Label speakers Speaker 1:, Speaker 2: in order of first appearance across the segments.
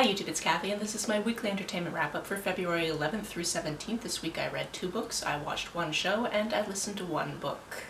Speaker 1: Hi YouTube, it's Kathy, and this is my weekly entertainment wrap-up for February 11th through 17th. This week I read 2 books, I watched 1 show, and I listened to 1 book.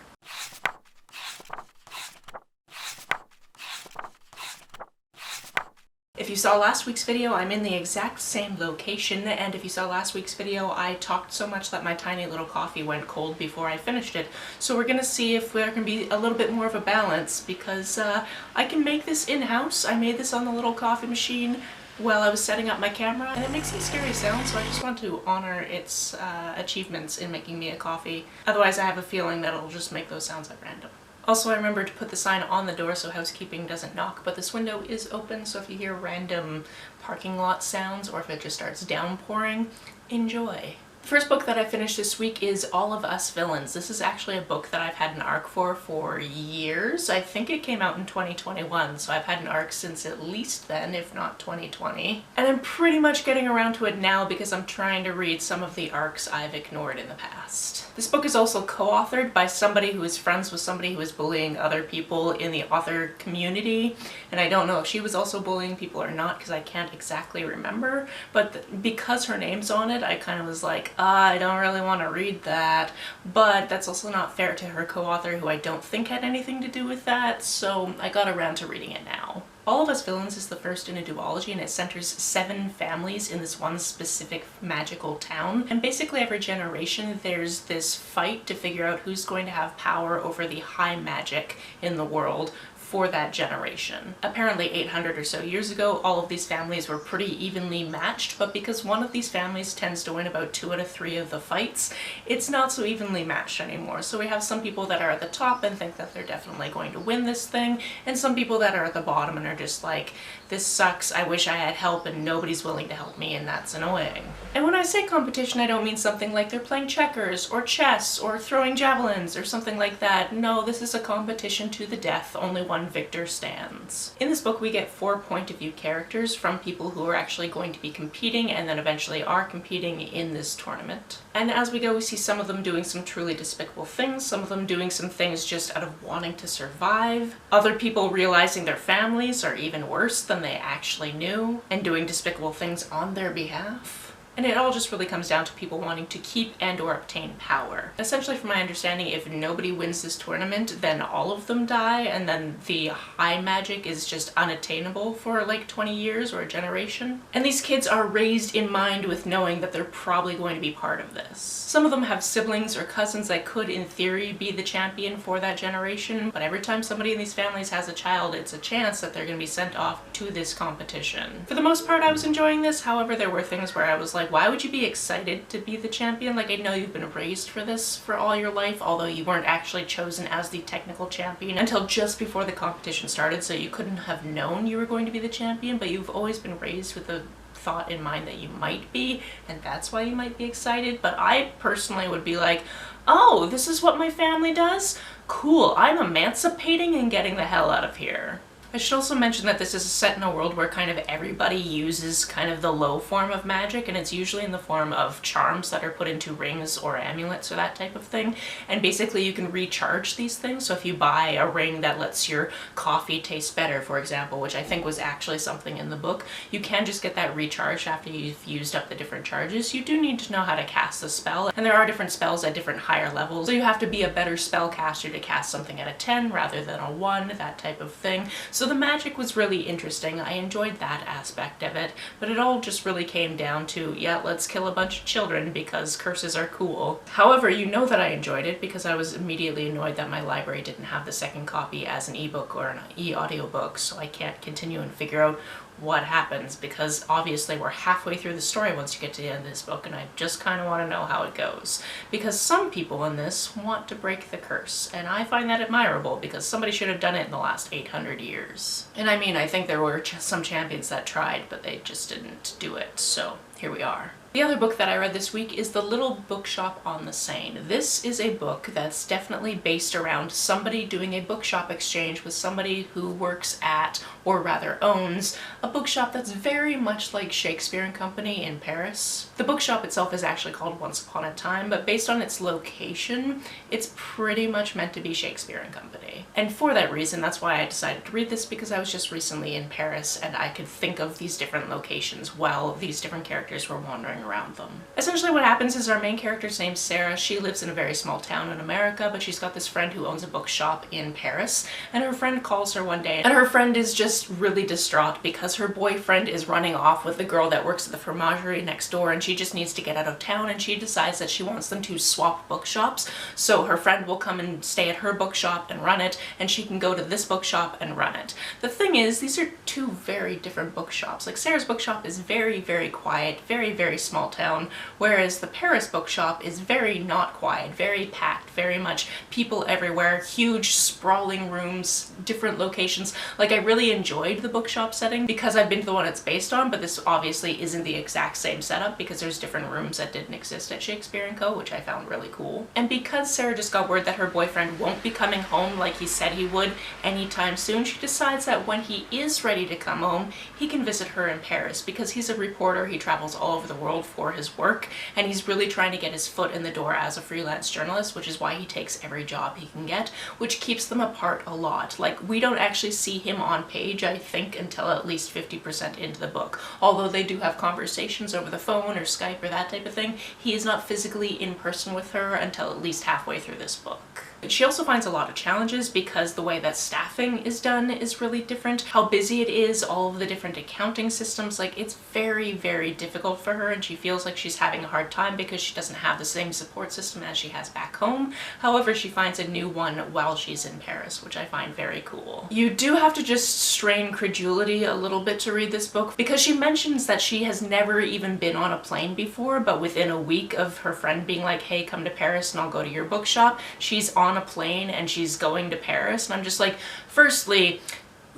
Speaker 1: If you saw last week's video, I'm in the exact same location, and if you saw last week's video, I talked so much that my tiny little coffee went cold before I finished it. So we're gonna see if there can be a little bit more of a balance, because I can make this in-house. I made this on the little coffee machine while I was setting up my camera, and it makes some scary sounds, so I just want to honor its achievements in making me a coffee. Otherwise I have a feeling that it'll just make those sounds at random. Also, I remembered to put the sign on the door so housekeeping doesn't knock, but this window is open, so if you hear random parking lot sounds or if it just starts downpouring, enjoy. The first book that I finished this week is All of Us Villains. This is actually a book that I've had an arc for years. I think it came out in 2021, so I've had an arc since at least then, if not 2020. And I'm pretty much getting around to it now because I'm trying to read some of the arcs I've ignored in the past. This book is also co-authored by somebody who is friends with somebody who is bullying other people in the author community, and I don't know if she was also bullying people or not because I can't exactly remember, but because her name's on it, I kind of was like, I don't really want to read that, but that's also not fair to her co-author, who I don't think had anything to do with that, so I got around to reading it now. All of Us Villains is the first in a duology, and it centers 7 families in this one specific magical town. And basically every generation there's this fight to figure out who's going to have power over the high magic in the world for that generation. Apparently 800 or so years ago, all of these families were pretty evenly matched, but because one of these families tends to win about 2 out of 3 of the fights, it's not so evenly matched anymore. So we have some people that are at the top and think that they're definitely going to win this thing, and some people that are at the bottom and are just like, this sucks, I wish I had help and nobody's willing to help me, and that's annoying. And when I say competition, I don't mean something like they're playing checkers or chess or throwing javelins or something like that. No, this is a competition to the death, only one victor stands. In this book we get 4 point of view characters from people who are actually going to be competing and then eventually are competing in this tournament. And as we go, we see some of them doing some truly despicable things, some of them doing some things just out of wanting to survive, other people realizing their families are even worse than they actually knew and doing despicable things on their behalf. And it all just really comes down to people wanting to keep and or obtain power. Essentially, from my understanding, if nobody wins this tournament, then all of them die, and then the high magic is just unattainable for like 20 years or a generation. And these kids are raised in mind with knowing that they're probably going to be part of this. Some of them have siblings or cousins that could, in theory, be the champion for that generation, but every time somebody in these families has a child, it's a chance that they're going to be sent off to this competition. For the most part, I was enjoying this. However, there were things where I was like, why would you be excited to be the champion? Like, I know you've been raised for this for all your life, although you weren't actually chosen as the technical champion until just before the competition started, so you couldn't have known you were going to be the champion, but you've always been raised with the thought in mind that you might be, and that's why you might be excited. But I personally would be like, oh, this is what my family does? Cool, I'm emancipating and getting the hell out of here. I should also mention that this is set in a world where kind of everybody uses kind of the low form of magic, and it's usually in the form of charms that are put into rings or amulets or that type of thing. And basically you can recharge these things. So if you buy a ring that lets your coffee taste better, for example, which I think was actually something in the book, you can just get that recharged after you've used up the different charges. You do need to know how to cast the spell, and there are different spells at different higher levels. So you have to be a better spellcaster to cast something at a 10 rather than a 1, that type of thing. So the magic was really interesting. I enjoyed that aspect of it, but it all just really came down to, yeah, let's kill a bunch of children because curses are cool. However, you know that I enjoyed it because I was immediately annoyed that my library didn't have the second copy as an ebook or an e-audiobook, so I can't continue and figure out what happens, because obviously we're halfway through the story once you get to the end of this book, and I just kind of want to know how it goes. Because some people in this want to break the curse, and I find that admirable because somebody should have done it in the last 800 years. And I mean, I think there were some champions that tried, but they just didn't do it, so here we are. The other book that I read this week is The Little Bookshop on the Seine. This is a book that's definitely based around somebody doing a bookshop exchange with somebody who works at, or rather owns, a bookshop that's very much like Shakespeare and Company in Paris. The bookshop itself is actually called Once Upon a Time, but based on its location, it's pretty much meant to be Shakespeare and Company. And for that reason, that's why I decided to read this, because I was just recently in Paris and I could think of these different locations while these different characters were wandering around them. Essentially what happens is our main character's name's Sarah. She lives in a very small town in America, but she's got this friend who owns a bookshop in Paris, and her friend calls her one day, and her friend is just really distraught because her boyfriend is running off with the girl that works at the fromagerie next door, and she just needs to get out of town, and she decides that she wants them to swap bookshops, so her friend will come and stay at her bookshop and run it, and she can go to this bookshop and run it. The thing is, these are two very different bookshops. Like, Sarah's bookshop is very, very quiet, very, very small town, whereas the Paris bookshop is very not quiet, very packed, very much people everywhere, huge sprawling rooms, different locations. Like, I really enjoyed the bookshop setting because I've been to the one it's based on, but this obviously isn't the exact same setup because there's different rooms that didn't exist at Shakespeare & Co., which I found really cool. And because Sarah just got word that her boyfriend won't be coming home like he said he would anytime soon, she decides that when he is ready to come home, he can visit her in Paris because he's a reporter, he travels all over the world for his work, and he's really trying to get his foot in the door as a freelance journalist, which is why he takes every job he can get, which keeps them apart a lot. Like, we don't actually see him on page, I think, until at least 50% into the book. Although they do have conversations over the phone or Skype or that type of thing, he is not physically in person with her until at least halfway through this book. She also finds a lot of challenges because the way that staffing is done is really different. How busy it is, all of the different accounting systems, like, it's very, very difficult for her, and she feels like she's having a hard time because she doesn't have the same support system as she has back home. However, she finds a new one while she's in Paris, which I find very cool. You do have to just strain credulity a little bit to read this book because she mentions that she has never even been on a plane before, but within a week of her friend being like, hey, come to Paris and I'll go to your bookshop, she's on a plane and she's going to Paris. And I'm just like, firstly,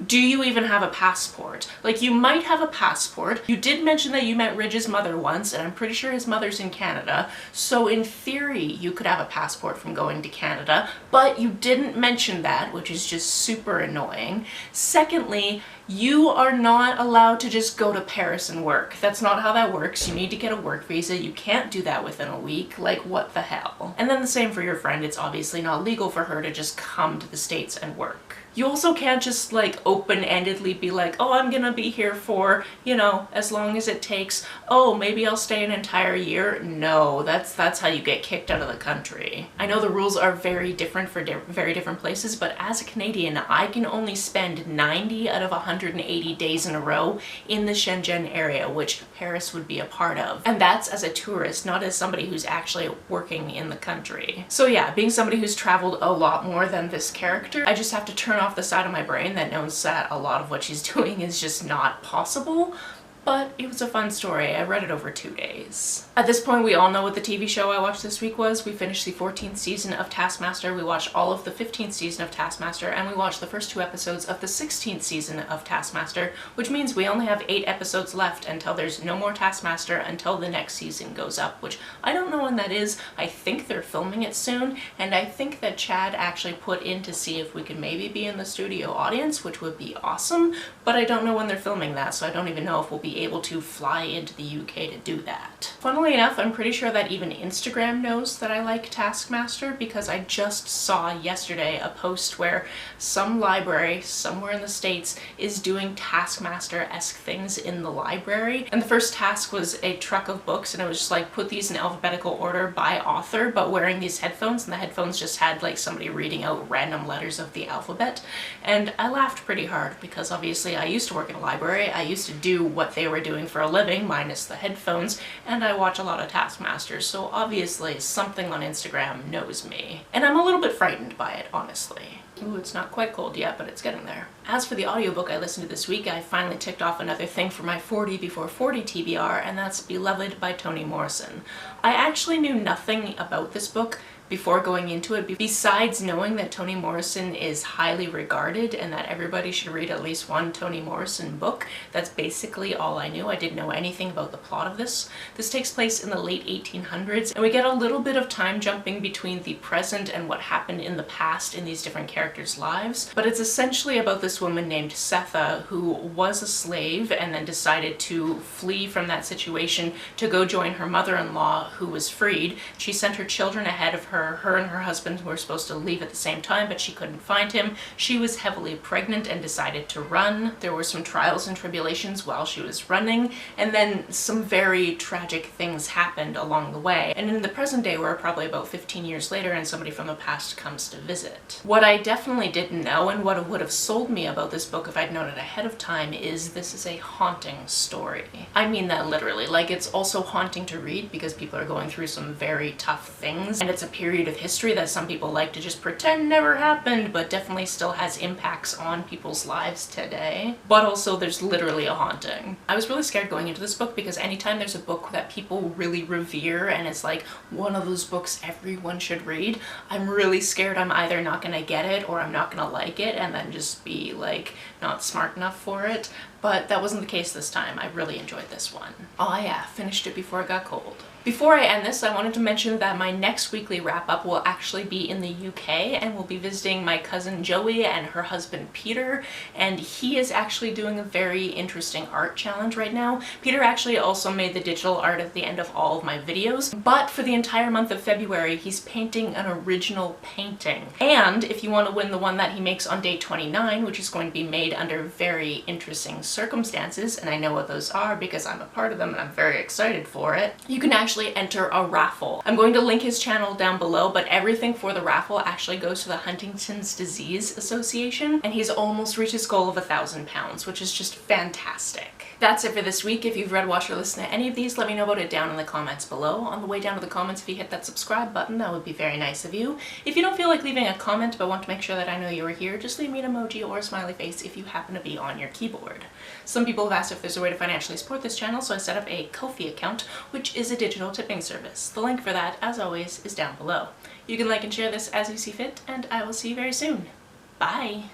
Speaker 1: do you even have a passport? Like, you might have a passport. You did mention that you met Ridge's mother once, and I'm pretty sure his mother's in Canada, so in theory you could have a passport from going to Canada, but you didn't mention that, which is just super annoying. Secondly, you are not allowed to just go to Paris and work. That's not how that works. You need to get a work visa. You can't do that within a week. Like, what the hell? And then the same for your friend. It's obviously not legal for her to just come to the States and work. You also can't just, like, open-endedly be like, oh, I'm gonna be here for, you know, as long as it takes. Oh, maybe I'll stay an entire year. No, that's how you get kicked out of the country. I know the rules are very different for very different places, but as a Canadian, I can only spend 90 out of 180 days in a row in the Shenzhen area, which Paris would be a part of. And that's as a tourist, not as somebody who's actually working in the country. So yeah, being somebody who's traveled a lot more than this character, I just have to turn off the side of my brain that knows that a lot of what she's doing is just not possible. But it was a fun story. I read it over 2 days. At this point, we all know what the TV show I watched this week was. We finished the 14th season of Taskmaster, we watched all of the 15th season of Taskmaster, and we watched the first 2 episodes of the 16th season of Taskmaster, which means we only have 8 episodes left until there's no more Taskmaster until the next season goes up, which I don't know when that is. I think they're filming it soon, and I think that Chad actually put in to see if we could maybe be in the studio audience, which would be awesome, but I don't know when they're filming that, so I don't even know if we'll be able to fly into the UK to do that. Funnily enough, I'm pretty sure that even Instagram knows that I like Taskmaster because I just saw yesterday a post where some library somewhere in the States is doing Taskmaster-esque things in the library. And the first task was a truck of books, and it was just like, put these in alphabetical order by author, but wearing these headphones, and the headphones just had like somebody reading out random letters of the alphabet. And I laughed pretty hard because obviously I used to work in a library. I used to do what they were doing for a living, minus the headphones, and I watch a lot of Taskmasters, so obviously something on Instagram knows me. And I'm a little bit frightened by it, honestly. Ooh, it's not quite cold yet, but it's getting there. As for the audiobook I listened to this week, I finally ticked off another thing for my 40 before 40 TBR, and that's Beloved by Toni Morrison. I actually knew nothing about this book before going into it, besides knowing that Toni Morrison is highly regarded and that everybody should read at least one Toni Morrison book. That's basically all I knew. I didn't know anything about the plot of this. This takes place in the late 1800s, and we get a little bit of time jumping between the present and what happened in the past in these different characters' lives. But it's essentially about this woman named Sethe who was a slave and then decided to flee from that situation to go join her mother-in-law who was freed. She sent her children ahead of her. Her and her husband were supposed to leave at the same time, but she couldn't find him. She was heavily pregnant and decided to run. There were some trials and tribulations while she was running, and then some very tragic things happened along the way. And in the present day, we're probably about 15 years later, and somebody from the past comes to visit. What I definitely didn't know, and what would have sold me about this book if I'd known it ahead of time, is this is a haunting story. I mean that literally. Like, it's also haunting to read because people are going through some very tough things, and it's a period of history that some people like to just pretend never happened, but definitely still has impacts on people's lives today. But also there's literally a haunting. I was really scared going into this book because anytime there's a book that people really revere and it's like one of those books everyone should read, I'm really scared I'm either not gonna get it or I'm not gonna like it and then just be like not smart enough for it. But that wasn't the case this time. I really enjoyed this one. Oh yeah, finished it before it got cold. Before I end this, I wanted to mention that my next weekly wrap-up will actually be in the UK, and we'll be visiting my cousin Joey and her husband Peter, and he is actually doing a very interesting art challenge right now. Peter actually also made the digital art at the end of all of my videos, but for the entire month of February, he's painting an original painting. And if you want to win the one that he makes on day 29, which is going to be made under very interesting circumstances, and I know what those are because I'm a part of them and I'm very excited for it, you can actually enter a raffle. I'm going to link his channel down below, but everything for the raffle actually goes to the Huntington's Disease Association, and he's almost reached his goal of £1,000, which is just fantastic. That's it for this week. If you've read, watched, or listened to any of these, let me know about it down in the comments below. On the way down to the comments, if you hit that subscribe button, that would be very nice of you. If you don't feel like leaving a comment but want to make sure that I know you were here, just leave me an emoji or a smiley face if you happen to be on your keyboard. Some people have asked if there's a way to financially support this channel, so I set up a Ko-fi account, which is a digital tipping service. The link for that, as always, is down below. You can like and share this as you see fit, and I will see you very soon. Bye!